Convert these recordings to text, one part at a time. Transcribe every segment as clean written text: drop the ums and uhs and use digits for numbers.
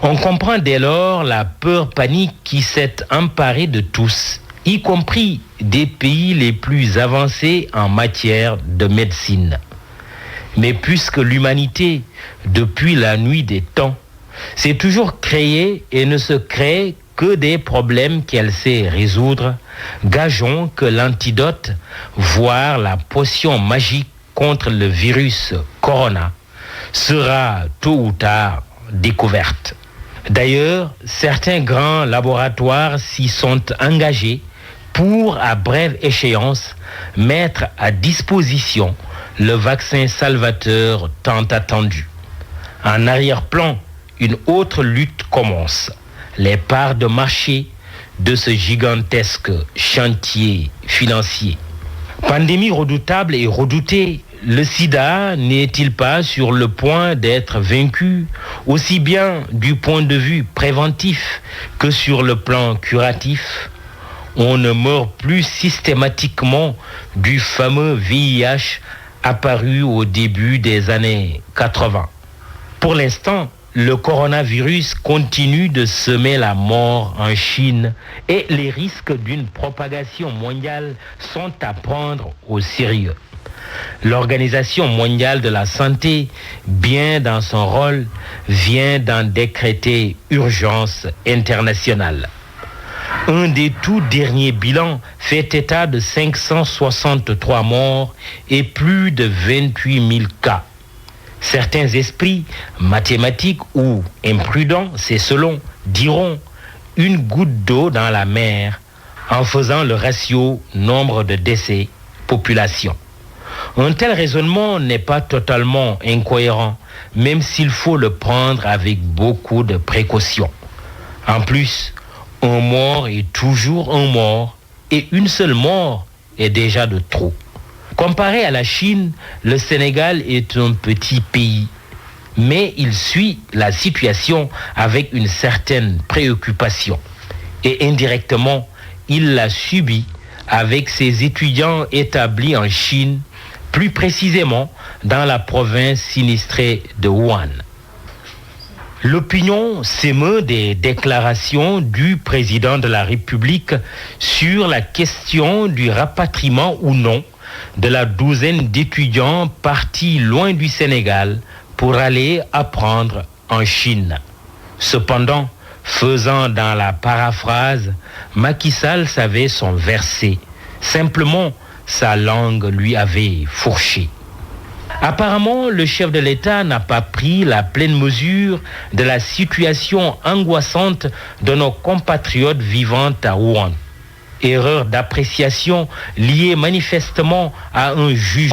On comprend dès lors la peur panique qui s'est emparée de tous, y compris des pays les plus avancés en matière de médecine. Mais puisque l'humanité, depuis la nuit des temps, s'est toujours créée et ne se crée que des problèmes qu'elle sait résoudre, gageons que l'antidote, voire la potion magique contre le virus corona, sera tôt ou tard découverte. D'ailleurs, certains grands laboratoires s'y sont engagés pour, à brève échéance, mettre à disposition le vaccin salvateur tant attendu. En arrière-plan, une autre lutte commence. Les parts de marché de ce gigantesque chantier financier. Pandémie redoutable et redoutée, le sida n'est-il pas sur le point d'être vaincu, aussi bien du point de vue préventif que sur le plan curatif? On ne meurt plus systématiquement du fameux VIH apparu au début des années 80. Pour l'instant, le coronavirus continue de semer la mort en Chine et les risques d'une propagation mondiale sont à prendre au sérieux. L'Organisation mondiale de la santé, bien dans son rôle, vient d'en décréter urgence internationale. Un des tout derniers bilans fait état de 563 morts et plus de 28 000 cas. Certains esprits mathématiques ou imprudents, c'est selon, diront une goutte d'eau dans la mer en faisant le ratio nombre de décès population. Un tel raisonnement n'est pas totalement incohérent, même s'il faut le prendre avec beaucoup de précaution. En plus, un mort est toujours un mort et une seule mort est déjà de trop. Comparé à la Chine, le Sénégal est un petit pays, mais il suit la situation avec une certaine préoccupation. Et indirectement, il l'a subi avec ses étudiants établis en Chine, plus précisément dans la province sinistrée de Wuhan. L'opinion s'émeut des déclarations du président de la République sur la question du rapatriement ou non de la douzaine d'étudiants partis loin du Sénégal pour aller apprendre en Chine. Cependant, faisant dans la paraphrase, Macky Sall savait son verset. Simplement, sa langue lui avait fourché. Apparemment, le chef de l'État n'a pas pris la pleine mesure de la situation angoissante de nos compatriotes vivant à Wuhan. Erreur d'appréciation liée manifestement à un juge.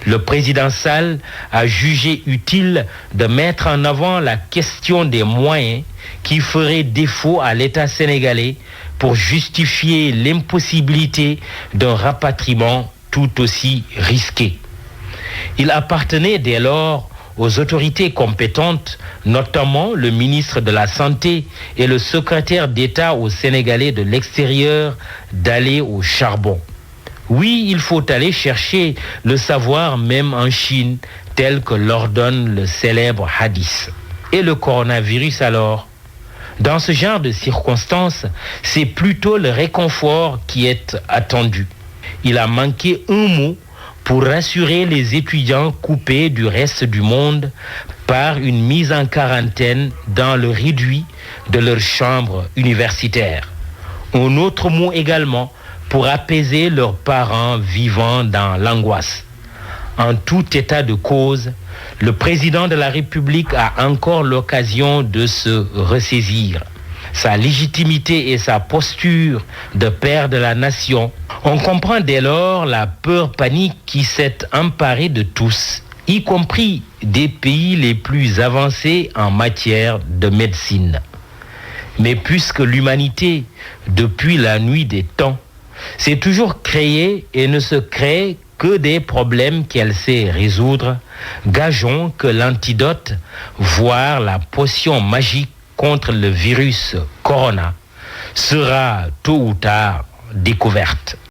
Le président Sall a jugé utile de mettre en avant la question des moyens qui feraient défaut à l'État sénégalais pour justifier l'impossibilité d'un rapatriement tout aussi risqué. Il appartenait dès lors aux autorités compétentes, notamment le ministre de la Santé et le secrétaire d'État aux Sénégalais de l'extérieur, d'aller au charbon. Oui, il faut aller chercher le savoir même en Chine, tel que l'ordonne le célèbre hadith. Et le coronavirus alors? Dans ce genre de circonstances, c'est plutôt le réconfort qui est attendu. Il a manqué un mot pour rassurer les étudiants coupés du reste du monde par une mise en quarantaine dans le réduit de leur chambre universitaire. Un autre mot également pour apaiser leurs parents vivant dans l'angoisse. En tout état de cause, le président de la République a encore l'occasion de se ressaisir. Sa légitimité et sa posture de père de la nation, on comprend dès lors la peur panique qui s'est emparée de tous, y compris des pays les plus avancés en matière de médecine. Mais puisque l'humanité, depuis la nuit des temps, s'est toujours créée et ne se crée que des problèmes qu'elle sait résoudre, gageons que l'antidote, voire la potion magique contre le virus corona, sera tôt ou tard découverte.